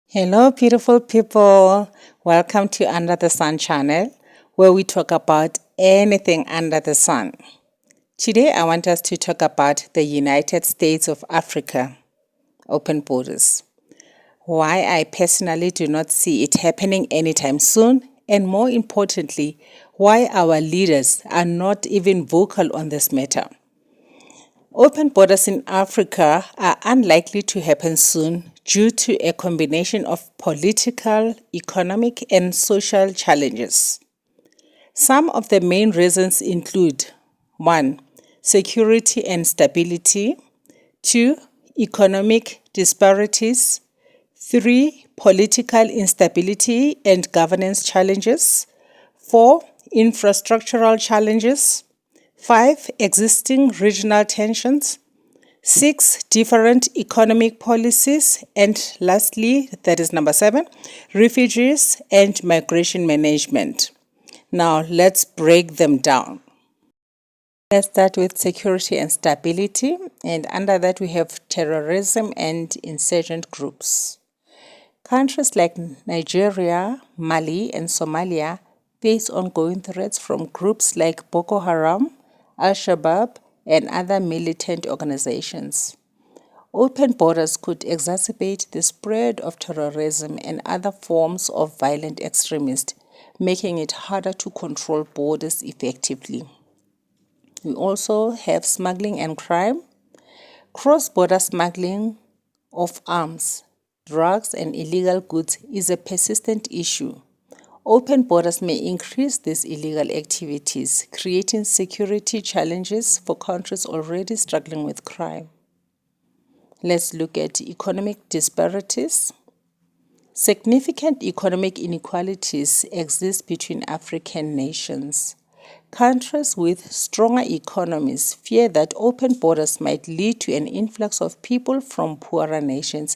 Hello, beautiful people. Welcome to Under the Sun channel, where we talk about anything under the sun. Today, I want us to talk about the United States of Africa, open borders. Why I personally do not see it happening anytime soon, and more importantly, why our leaders are not even vocal on this matter. Open borders in Africa are unlikely to happen soon due to a combination of political, economic, and social challenges. Some of the main reasons include 1. Security and stability, 2. Economic disparities, 3. Political instability and governance challenges, 4. Infrastructural challenges, 5. Existing regional tensions, 6. Different economic policies, and lastly, that is number 7, refugees and migration management. Now, let's break them down. Let's start with security and stability, and under that, we have terrorism and insurgent groups. Countries like Nigeria, Mali, and Somalia face ongoing threats from groups like Boko Haram, Al-Shabaab, and other militant organizations. Open borders could exacerbate the spread of terrorism and other forms of violent extremism, making it harder to control borders effectively. We also have smuggling and crime. Cross-border smuggling of arms, drugs, and illegal goods is a persistent issue. Open borders may increase these illegal activities, creating security challenges for countries already struggling with crime. Let's look at economic disparities. Significant economic inequalities exist between African nations. Countries with stronger economies fear that open borders might lead to an influx of people from poorer nations,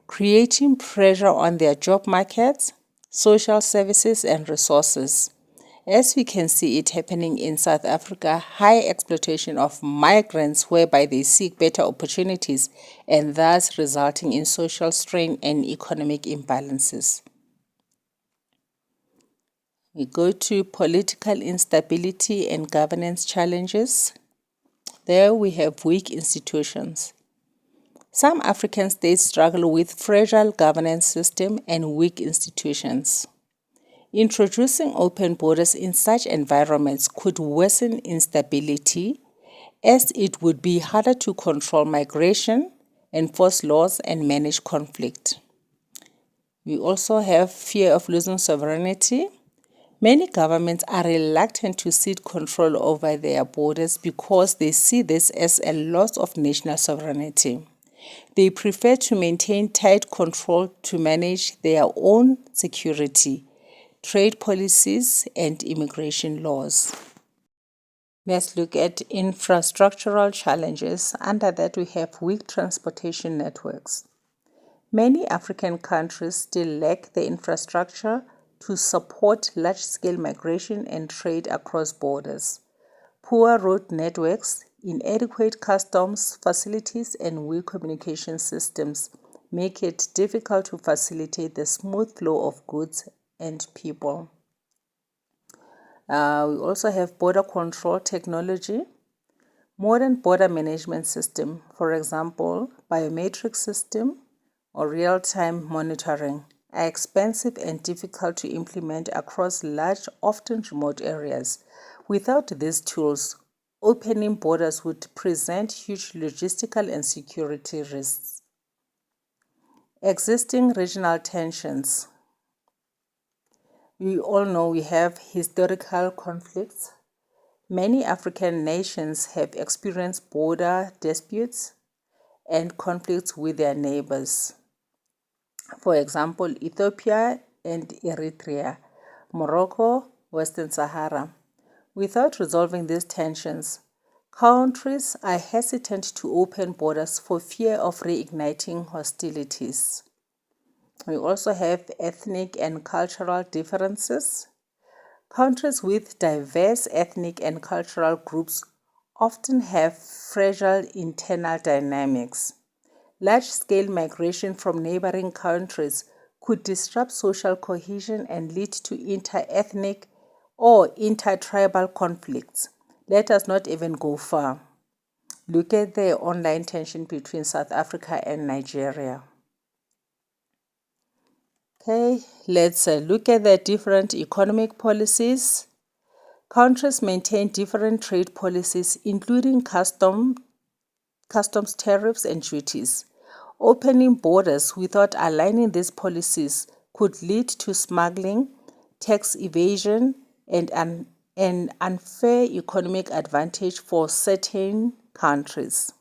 creating pressure on their job markets, social services, and resources. As we can see it happening in South Africa, high exploitation of migrants whereby they seek better opportunities and thus resulting in social strain and economic imbalances. We go to political instability and governance challenges. There we have weak institutions. Some African states struggle with fragile governance system and weak institutions. Introducing open borders in such environments could worsen instability, as it would be harder to control migration, enforce laws, and manage conflict. We also have fear of losing sovereignty. Many governments are reluctant to cede control over their borders because they see this as a loss of national sovereignty. They prefer to maintain tight control to manage their own security, trade policies, and immigration laws. Let's look at infrastructural challenges. Under that, we have weak transportation networks. Many African countries still lack the infrastructure to support large-scale migration and trade across borders. Poor road networks, inadequate customs facilities, and weak communication systems make it difficult to facilitate the smooth flow of goods and people. We also have border control technology. Modern border management system, for example, biometric system or real-time monitoring, are expensive and difficult to implement across large, often remote areas. Without these tools, opening borders would present huge logistical and security risks. Existing regional tensions. We all know we have historical conflicts. Many African nations have experienced border disputes and conflicts with their neighbors. For example, Ethiopia and Eritrea, Morocco, Western Sahara. Without resolving these tensions, countries are hesitant to open borders for fear of reigniting hostilities. We also have ethnic and cultural differences. Countries with diverse ethnic and cultural groups often have fragile internal dynamics. Large-scale migration from neighboring countries could disrupt social cohesion and lead to inter-ethnic or inter-tribal conflicts. Let us not even go far. Look at the online tension between South Africa and Nigeria. Okay, let's look at the different economic policies. Countries maintain different trade policies, including customs tariffs and duties. Opening borders without aligning these policies could lead to smuggling, tax evasion, and an unfair economic advantage for certain countries.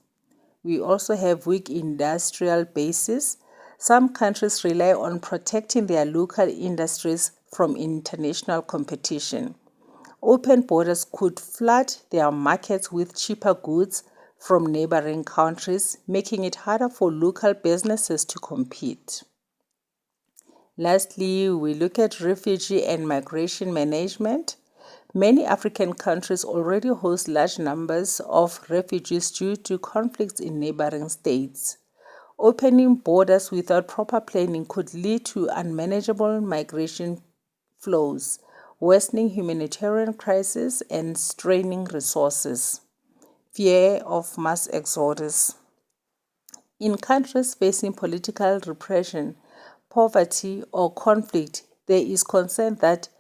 We also have weak industrial bases. Some countries rely on protecting their local industries from international competition. Open borders could flood their markets with cheaper goods from neighboring countries, making it harder for local businesses to compete. Lastly, we look at refugee and migration management. Many African countries already host large numbers of refugees due to conflicts in neighboring states. Opening borders without proper planning could lead to unmanageable migration flows, worsening humanitarian crises and straining resources. Fear of mass exodus. In countries facing political repression, poverty, or conflict, there is concern that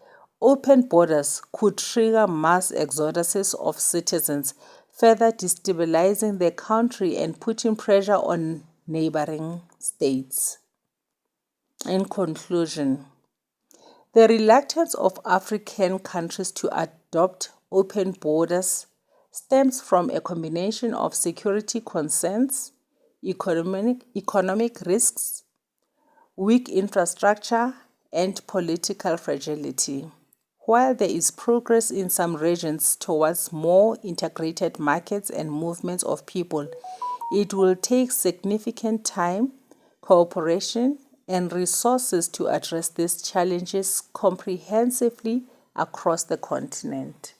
open borders could trigger mass exoduses of citizens, further destabilizing the country and putting pressure on neighboring states. In conclusion, the reluctance of African countries to adopt open borders stems from a combination of security concerns, economic risks, weak infrastructure, and political fragility. While there is progress in some regions towards more integrated markets and movements of people, it will take significant time, cooperation, and resources to address these challenges comprehensively across the continent.